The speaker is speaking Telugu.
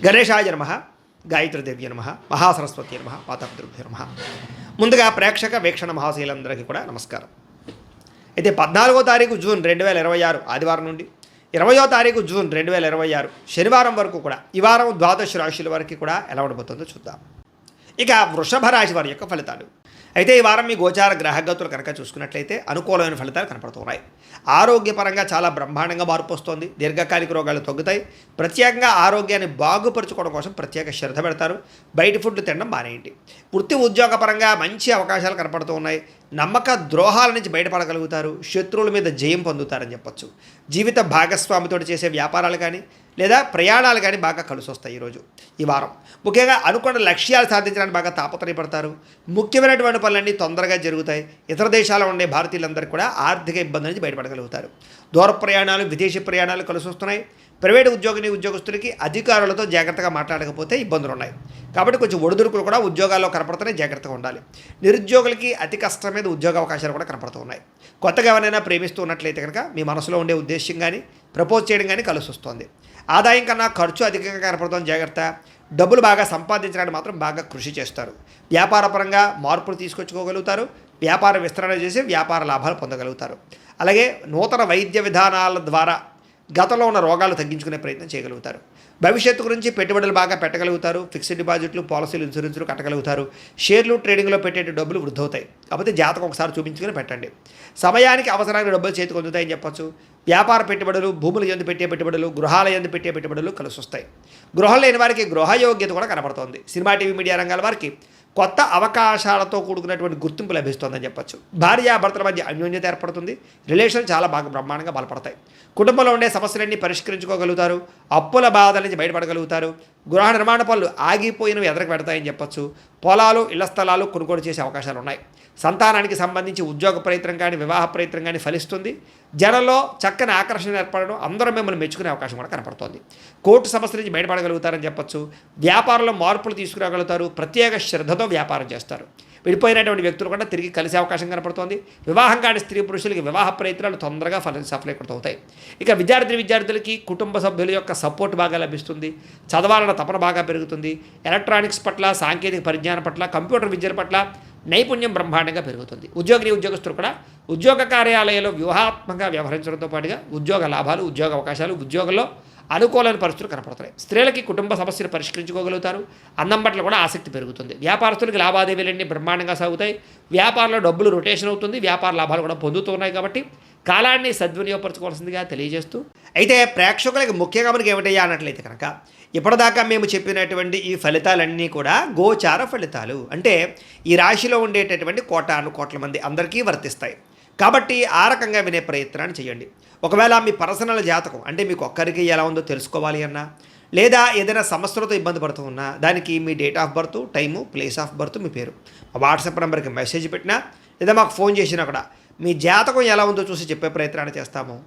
గణేశాయ నమః, గాయత్రీదేవ్య నమః, మహాసరస్వతి నమః, పాతపితృభ్యో నమః. ముందుగా ప్రేక్షక వీక్షణ మహాశీలందరికీ కూడా నమస్కారం. అయితే 14వ తారీఖు జూన్ 2026 ఆదివారం నుండి 20వ తారీఖు జూన్ 2026 శనివారం వరకు కూడా ఈ వారం ద్వాదశ రాశుల వరకు కూడా ఎలా ఉండబోతుందో చూద్దాం. ఇక వృషభ రాశి వారి యొక్క ఫలితాలు. అయితే ఈ వారం మీ గోచార గ్రహగతులు కనుక చూసుకున్నట్లయితే అనుకూలమైన ఫలితాలు కనపడుతున్నాయి. ఆరోగ్యపరంగా చాలా బ్రహ్మాండంగా మార్పు వస్తుంది. దీర్ఘకాలిక రోగాలు తగ్గుతాయి. ప్రత్యేకంగా ఆరోగ్యాన్ని బాగుపరుచుకోవడం కోసం ప్రత్యేక శ్రద్ధ పెడతారు. బయట ఫుడ్ తినడం మానేయండి. వృత్తి ఉద్యోగపరంగా మంచి అవకాశాలు కనపడుతూ ఉన్నాయి. నమ్మక ద్రోహాల నుంచి బయటపడగలుగుతారు. శత్రువుల మీద జయం పొందుతారని చెప్పొచ్చు. జీవిత భాగస్వామితో చేసే వ్యాపారాలు కానీ లేదా ప్రయాణాలు కానీ బాగా కలిసి వస్తాయి ఈరోజు ఈ వారం. ముఖ్యంగా అనుకున్న లక్ష్యాలు సాధించడానికి బాగా తాపత్రయపడతారు. ముఖ్యమైనటువంటి పనులన్నీ తొందరగా జరుగుతాయి. ఇతర దేశాల్లో ఉండే భారతీయులందరూ కూడా ఆర్థిక ఇబ్బంది నుంచి బయటపడగలుగుతారు. దూర ప్రయాణాలు, విదేశీ ప్రయాణాలు కలిసి వస్తున్నాయి. ప్రైవేటు ఉద్యోగస్తులకి అధికారులతో జాగ్రత్తగా మాట్లాడకపోతే ఇబ్బందులు ఉన్నాయి. కాబట్టి కొంచెం ఒడిదుడుకులు కూడా ఉద్యోగాల్లో కనపడుతున్నాయి. జాగ్రత్తగా ఉండాలి. నిరుద్యోగులకి అతి కష్టం మీద ఉద్యోగ అవకాశాలు కూడా కనపడుతూ ఉన్నాయి. కొత్తగా ఎవరైనా ప్రేమిస్తూ ఉన్నట్లయితే కనుక మీ మనసులో ఉండే ఉద్దేశం కానీ ప్రపోజ్ చేయడం కానీ కలిసి వస్తుంది. ఆదాయం కన్నా ఖర్చు అధికంగా కనపడుతుంది. జాగ్రత్త. డబ్బులు బాగా సంపాదించడానికి మాత్రం బాగా కృషి చేస్తారు. వ్యాపారపరంగా మార్పులు తీసుకొచ్చుకోగలుగుతారు. వ్యాపార విస్తరణ చేసి వ్యాపార లాభాలు పొందగలుగుతారు. అలాగే నూతన వైద్య విధానాల ద్వారా గతంలో ఉన్న రోగాలు తగ్గించుకునే ప్రయత్నం చేయగలుగుతారు. భవిష్యత్తు గురించి పెట్టుబడులు బాగా పెట్టగలుగుతారు. ఫిక్స్డ్ డిపాజిట్లు, పాలసీలు, ఇన్సూరెన్స్లు కట్టగలుగుతారు. షేర్లు, ట్రేడింగ్లో పెట్టే డబ్బులు వృద్ధవుతాయి. కాకపోతే జాతకం ఒకసారి చూపించుకుని పెట్టండి. సమయానికి అవసరానికి డబ్బులు చేతికి అందుతాయని చెప్పొచ్చు. వ్యాపార పెట్టుబడులు, భూముల యందు పెట్టే పెట్టుబడులు, గృహాల యందు పెట్టే పెట్టుబడులు కలిసి వస్తాయి. గృహం లేని వారికి గృహయోగ్యత కూడా కనపడుతోంది. సినిమా, టీవీ, మీడియా రంగాల వారికి కొత్త అవకాశాలతో కూడుకున్నటువంటి గుర్తింపు లభిస్తుందని చెప్పొచ్చు. భార్యాభర్తల మధ్య అన్యోన్యత ఏర్పడుతుంది. రిలేషన్ చాలా బాగా బ్రహ్మాండంగా బలపడతాయి. కుటుంబంలో ఉండే సమస్యలన్నీ పరిష్కరించుకోగలుగుతారు. అప్పుల బాధల నుంచి బయటపడగలుగుతారు. గృహ నిర్మాణ పనులు ఆగిపోయినవి ఎదరకు పెడతాయని చెప్పొచ్చు. పొలాలు, ఇళ్ల స్థలాలు కొనుగోలు చేసే అవకాశాలు ఉన్నాయి. సంతానానికి సంబంధించి ఉద్యోగ ప్రయత్నం కానీ వివాహ ప్రయత్నం కానీ ఫలిస్తుంది. జనంలో చక్కని ఆకర్షణ ఏర్పడడం, అందరూ మిమ్మల్ని మెచ్చుకునే అవకాశం కూడా కనపడుతోంది. కోర్టు సమస్య నుంచి బయటపడగలుగుతారని చెప్పొచ్చు. వ్యాపారంలో మార్పులు తీసుకురాగలుగుతారు. ప్రత్యేక శ్రద్ధతో వ్యాపారం చేస్తారు. విడిపోయినటువంటి వ్యక్తులు కూడా తిరిగి కలిసే అవకాశం కనపడుతోంది. వివాహం కాని స్త్రీ పురుషులకి వివాహ ప్రయత్నాలు తొందరగా సఫలీకృతమవుతాయి. ఇక విద్యార్థులకి కుటుంబ సభ్యుల యొక్క సపోర్ట్ బాగా లభిస్తుంది. చదవాలన్న తపన బాగా పెరుగుతుంది. ఎలక్ట్రానిక్స్ పట్ల, సాంకేతిక పరిజ్ఞానం పట్ల, కంప్యూటర్ విద్యల పట్ల నైపుణ్యం బ్రహ్మాండంగా పెరుగుతుంది. ఉద్యోగస్తులు కూడా ఉద్యోగ కార్యాలయాల్లో వ్యూహాత్మకంగా వ్యవహరించడంతో పాటుగా ఉద్యోగ లాభాలు, ఉద్యోగ అవకాశాలు, ఉద్యోగంలో అనుకూలమైన పరిస్థితులు కనపడుతున్నాయి. స్త్రీలకి కుటుంబ సమస్యలు పరిష్కరించుకోగలుగుతారు. అన్నం పట్ల కూడా ఆసక్తి పెరుగుతుంది. వ్యాపారస్తులకి లావాదేవీలన్నీ బ్రహ్మాండంగా సాగుతాయి. వ్యాపారంలో డబ్బులు రొటేషన్ అవుతుంది. వ్యాపార లాభాలు కూడా పొందుతున్నాయి. కాబట్టి కాలాన్ని సద్వినియోగపరచుకోవాల్సిందిగా తెలియజేస్తూ, అయితే ప్రేక్షకులకి ముఖ్యంగా మనకి ఏమిటయ్యా అన్నట్లయితే కనుక ఇప్పటిదాకా మేము చెప్పినటువంటి ఈ ఫలితాలన్నీ కూడా గోచార ఫలితాలు. అంటే ఈ రాశిలో ఉండేటటువంటి కోట్ల మంది అందరికీ వర్తిస్తాయి. కాబట్టి ఆ రకంగా వినే ప్రయత్నాన్ని చేయండి. ఒకవేళ మీ పర్సనల్ జాతకం అంటే మీకు ఒక్కరికి ఎలా ఉందో తెలుసుకోవాలి అన్నా, లేదా ఏదైనా సమస్యలతో ఇబ్బంది పడుతూ ఉన్నా, దానికి మీ date of birth, time, place of birth, మీ పేరు మా వాట్సాప్ నెంబర్కి మెసేజ్ పెట్టినా లేదా మాకు ఫోన్ చేసినా కూడా మీ జాతకం ఎలా ఉందో చూసి చెప్పే ప్రయత్నాన్ని చేస్తాము.